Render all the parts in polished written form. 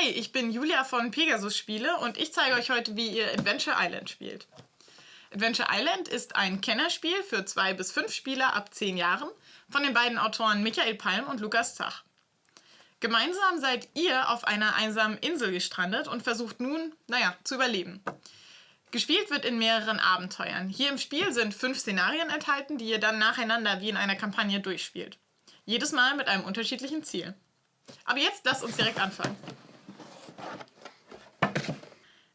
Hi, ich bin Julia von Pegasus Spiele und ich zeige euch heute, wie ihr Adventure Island spielt. Adventure Island ist ein Kennerspiel für 2 bis 5 Spieler ab 10 Jahren von den beiden Autoren Michael Palm und Lukas Zach. Gemeinsam seid ihr auf einer einsamen Insel gestrandet und versucht nun, zu überleben. Gespielt wird in mehreren Abenteuern. Hier im Spiel sind 5 Szenarien enthalten, die ihr dann nacheinander wie in einer Kampagne durchspielt. Jedes Mal mit einem unterschiedlichen Ziel. Aber jetzt lasst uns direkt anfangen.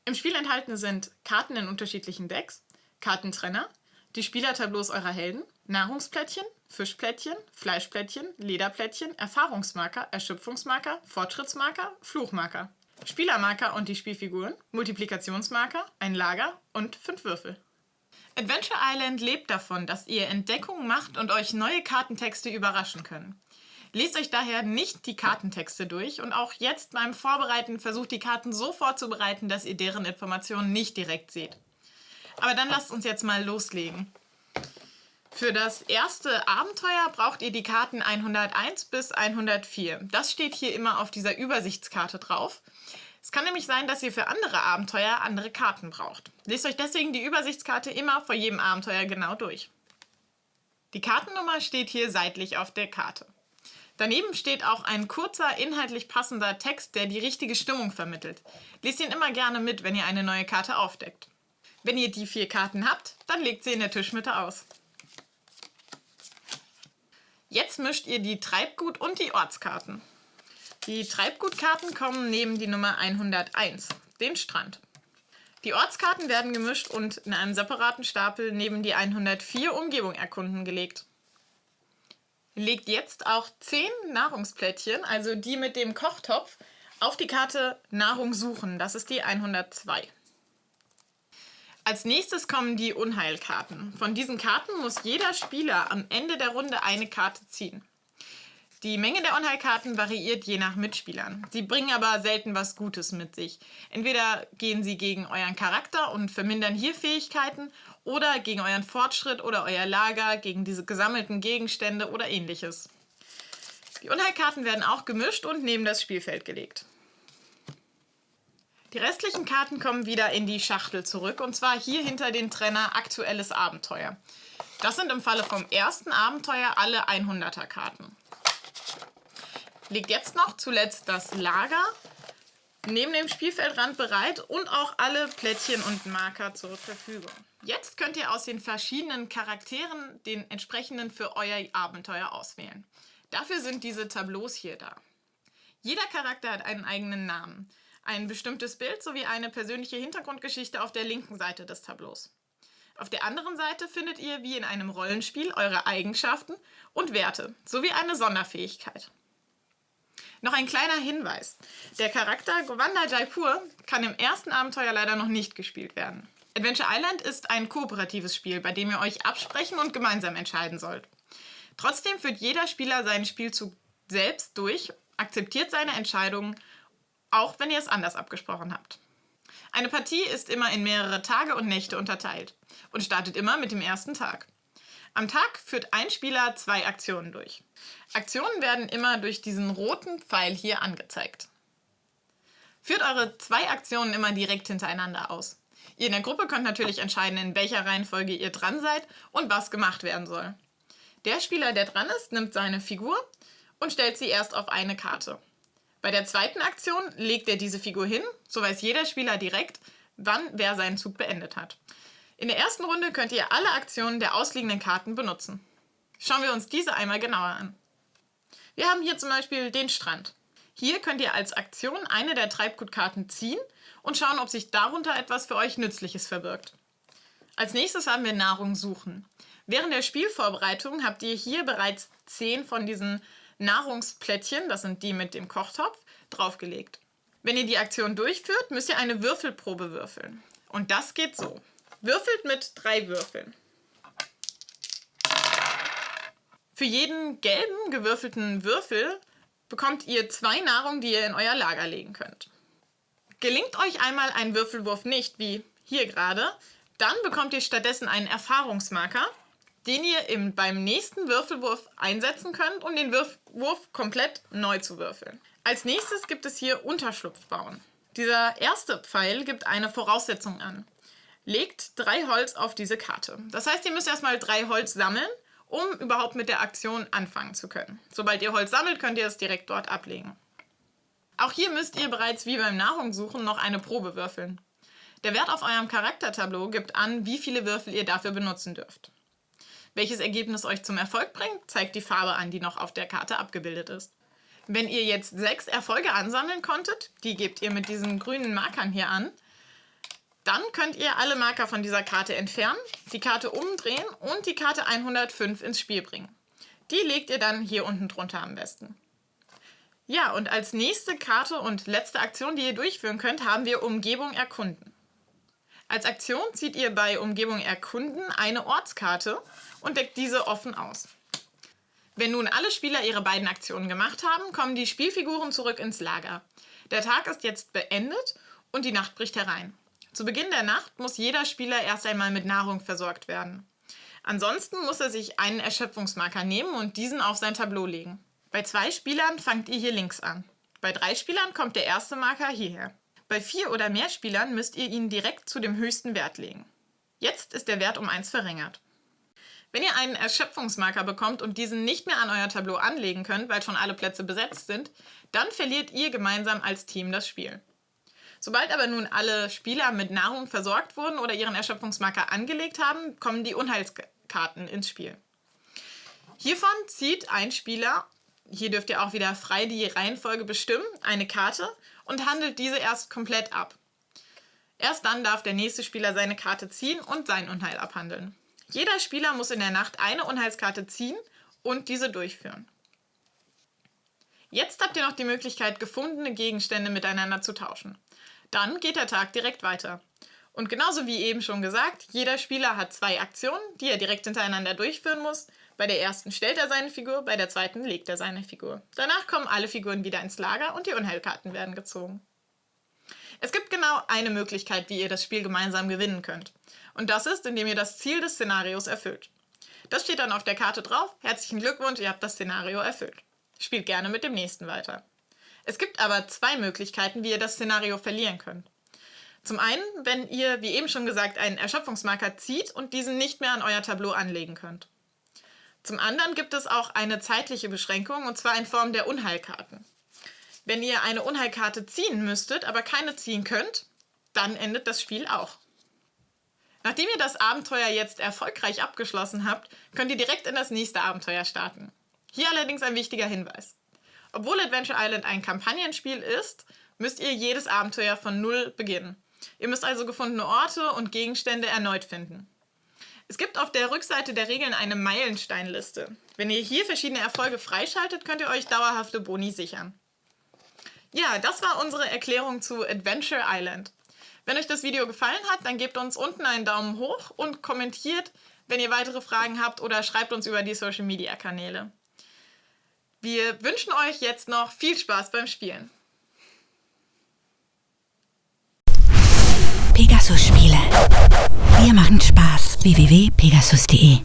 Im Spiel enthalten sind Karten in unterschiedlichen Decks, Kartentrenner, die Spielertableaus eurer Helden, Nahrungsplättchen, Fischplättchen, Fleischplättchen, Lederplättchen, Erfahrungsmarker, Erschöpfungsmarker, Fortschrittsmarker, Fluchmarker, Spielermarker und die Spielfiguren, Multiplikationsmarker, ein Lager und 5 Würfel. Adventure Island lebt davon, dass ihr Entdeckungen macht und euch neue Kartentexte überraschen können. Lest euch daher nicht die Kartentexte durch und auch jetzt beim Vorbereiten versucht die Karten so vorzubereiten, dass ihr deren Informationen nicht direkt seht. Aber dann lasst uns jetzt mal loslegen. Für das erste Abenteuer braucht ihr die Karten 101 bis 104. Das steht hier immer auf dieser Übersichtskarte drauf. Es kann nämlich sein, dass ihr für andere Abenteuer andere Karten braucht. Lest euch deswegen die Übersichtskarte immer vor jedem Abenteuer genau durch. Die Kartennummer steht hier seitlich auf der Karte. Daneben steht auch ein kurzer, inhaltlich passender Text, der die richtige Stimmung vermittelt. Lest ihn immer gerne mit, wenn ihr eine neue Karte aufdeckt. Wenn ihr die 4 Karten habt, dann legt sie in der Tischmitte aus. Jetzt mischt ihr die Treibgut- und die Ortskarten. Die Treibgutkarten kommen neben die Nummer 101, den Strand. Die Ortskarten werden gemischt und in einem separaten Stapel neben die 104 Umgebung erkunden gelegt. Legt jetzt auch 10 Nahrungsplättchen, also die mit dem Kochtopf, auf die Karte Nahrung suchen. Das ist die 102. Als nächstes kommen die Unheilkarten. Von diesen Karten muss jeder Spieler am Ende der Runde eine Karte ziehen. Die Menge der Unheilkarten variiert je nach Mitspielern. Sie bringen aber selten was Gutes mit sich. Entweder gehen sie gegen euren Charakter und vermindern hier Fähigkeiten oder gegen euren Fortschritt oder euer Lager, gegen diese gesammelten Gegenstände oder ähnliches. Die Unheilkarten werden auch gemischt und neben das Spielfeld gelegt. Die restlichen Karten kommen wieder in die Schachtel zurück und zwar hier hinter den Trenner Aktuelles Abenteuer. Das sind im Falle vom ersten Abenteuer alle 100er Karten. Legt jetzt noch zuletzt das Lager neben dem Spielfeldrand bereit und auch alle Plättchen und Marker zur Verfügung. Jetzt könnt ihr aus den verschiedenen Charakteren den entsprechenden für euer Abenteuer auswählen. Dafür sind diese Tableaus hier da. Jeder Charakter hat einen eigenen Namen, ein bestimmtes Bild sowie eine persönliche Hintergrundgeschichte auf der linken Seite des Tableaus. Auf der anderen Seite findet ihr wie in einem Rollenspiel eure Eigenschaften und Werte sowie eine Sonderfähigkeit. Noch ein kleiner Hinweis. Der Charakter Govanda Jaipur kann im ersten Abenteuer leider noch nicht gespielt werden. Adventure Island ist ein kooperatives Spiel, bei dem ihr euch absprechen und gemeinsam entscheiden sollt. Trotzdem führt jeder Spieler seinen Spielzug selbst durch, akzeptiert seine Entscheidungen, auch wenn ihr es anders abgesprochen habt. Eine Partie ist immer in mehrere Tage und Nächte unterteilt und startet immer mit dem ersten Tag. Am Tag führt ein Spieler 2 Aktionen durch. Aktionen werden immer durch diesen roten Pfeil hier angezeigt. Führt eure 2 Aktionen immer direkt hintereinander aus. Ihr in der Gruppe könnt natürlich entscheiden, in welcher Reihenfolge ihr dran seid und was gemacht werden soll. Der Spieler, der dran ist, nimmt seine Figur und stellt sie erst auf eine Karte. Bei der zweiten Aktion legt er diese Figur hin, so weiß jeder Spieler direkt, wann wer seinen Zug beendet hat. In der ersten Runde könnt ihr alle Aktionen der ausliegenden Karten benutzen. Schauen wir uns diese einmal genauer an. Wir haben hier zum Beispiel den Strand. Hier könnt ihr als Aktion eine der Treibgutkarten ziehen und schauen, ob sich darunter etwas für euch Nützliches verbirgt. Als nächstes haben wir Nahrung suchen. Während der Spielvorbereitung habt ihr hier bereits 10 von diesen Nahrungsplättchen, das sind die mit dem Kochtopf, draufgelegt. Wenn ihr die Aktion durchführt, müsst ihr eine Würfelprobe würfeln. Und das geht so. Würfelt mit 3 Würfeln. Für jeden gelben gewürfelten Würfel bekommt ihr 2 Nahrung, die ihr in euer Lager legen könnt. Gelingt euch einmal ein Würfelwurf nicht, wie hier gerade, dann bekommt ihr stattdessen einen Erfahrungsmarker den ihr beim nächsten Würfelwurf einsetzen könnt, um den Wurf komplett neu zu würfeln. Als nächstes gibt es hier Unterschlupf bauen. Dieser erste Pfeil gibt eine Voraussetzung an. Legt 3 Holz auf diese Karte. Das heißt, ihr müsst erstmal 3 Holz sammeln, um überhaupt mit der Aktion anfangen zu können. Sobald ihr Holz sammelt, könnt ihr es direkt dort ablegen. Auch hier müsst ihr bereits wie beim Nahrungssuchen noch eine Probe würfeln. Der Wert auf eurem Charaktertableau gibt an, wie viele Würfel ihr dafür benutzen dürft. Welches Ergebnis euch zum Erfolg bringt, zeigt die Farbe an, die noch auf der Karte abgebildet ist. Wenn ihr jetzt 6 Erfolge ansammeln konntet, die gebt ihr mit diesen grünen Markern hier an, dann könnt ihr alle Marker von dieser Karte entfernen, die Karte umdrehen und die Karte 105 ins Spiel bringen. Die legt ihr dann hier unten drunter am besten. Ja, und als nächste Karte und letzte Aktion, die ihr durchführen könnt, haben wir Umgebung erkunden. Als Aktion zieht ihr bei Umgebung erkunden eine Ortskarte und deckt diese offen aus. Wenn nun alle Spieler ihre beiden Aktionen gemacht haben, kommen die Spielfiguren zurück ins Lager. Der Tag ist jetzt beendet und die Nacht bricht herein. Zu Beginn der Nacht muss jeder Spieler erst einmal mit Nahrung versorgt werden. Ansonsten muss er sich einen Erschöpfungsmarker nehmen und diesen auf sein Tableau legen. Bei 2 Spielern fangt ihr hier links an. Bei 3 Spielern kommt der erste Marker hierher. Bei 4 oder mehr Spielern müsst ihr ihn direkt zu dem höchsten Wert legen. Jetzt ist der Wert um 1 verringert. Wenn ihr einen Erschöpfungsmarker bekommt und diesen nicht mehr an euer Tableau anlegen könnt, weil schon alle Plätze besetzt sind, dann verliert ihr gemeinsam als Team das Spiel. Sobald aber nun alle Spieler mit Nahrung versorgt wurden oder ihren Erschöpfungsmarker angelegt haben, kommen die Unheilskarten ins Spiel. Hiervon zieht ein Spieler, hier dürft ihr auch wieder frei die Reihenfolge bestimmen, eine Karte und handelt diese erst komplett ab. Erst dann darf der nächste Spieler seine Karte ziehen und sein Unheil abhandeln. Jeder Spieler muss in der Nacht eine Unheilskarte ziehen und diese durchführen. Jetzt habt ihr noch die Möglichkeit, gefundene Gegenstände miteinander zu tauschen. Dann geht der Tag direkt weiter. Und genauso wie eben schon gesagt, jeder Spieler hat 2 Aktionen, die er direkt hintereinander durchführen muss. Bei der ersten stellt er seine Figur, bei der zweiten legt er seine Figur. Danach kommen alle Figuren wieder ins Lager und die Unheilkarten werden gezogen. Es gibt genau eine Möglichkeit, wie ihr das Spiel gemeinsam gewinnen könnt. Und das ist, indem ihr das Ziel des Szenarios erfüllt. Das steht dann auf der Karte drauf. Herzlichen Glückwunsch, ihr habt das Szenario erfüllt. Spielt gerne mit dem nächsten weiter. Es gibt aber 2 Möglichkeiten, wie ihr das Szenario verlieren könnt. Zum einen, wenn ihr, wie eben schon gesagt, einen Erschöpfungsmarker zieht und diesen nicht mehr an euer Tableau anlegen könnt. Zum anderen gibt es auch eine zeitliche Beschränkung, und zwar in Form der Unheilkarten. Wenn ihr eine Unheilkarte ziehen müsstet, aber keine ziehen könnt, dann endet das Spiel auch. Nachdem ihr das Abenteuer jetzt erfolgreich abgeschlossen habt, könnt ihr direkt in das nächste Abenteuer starten. Hier allerdings ein wichtiger Hinweis. Obwohl Adventure Island ein Kampagnenspiel ist, müsst ihr jedes Abenteuer von 0 beginnen. Ihr müsst also gefundene Orte und Gegenstände erneut finden. Es gibt auf der Rückseite der Regeln eine Meilensteinliste. Wenn ihr hier verschiedene Erfolge freischaltet, könnt ihr euch dauerhafte Boni sichern. Ja, das war unsere Erklärung zu Adventure Island. Wenn euch das Video gefallen hat, dann gebt uns unten einen Daumen hoch und kommentiert, wenn ihr weitere Fragen habt, oder schreibt uns über die Social Media Kanäle. Wir wünschen euch jetzt noch viel Spaß beim Spielen. Pegasus Spiele. Wir machen Spaß. www.pegasus.de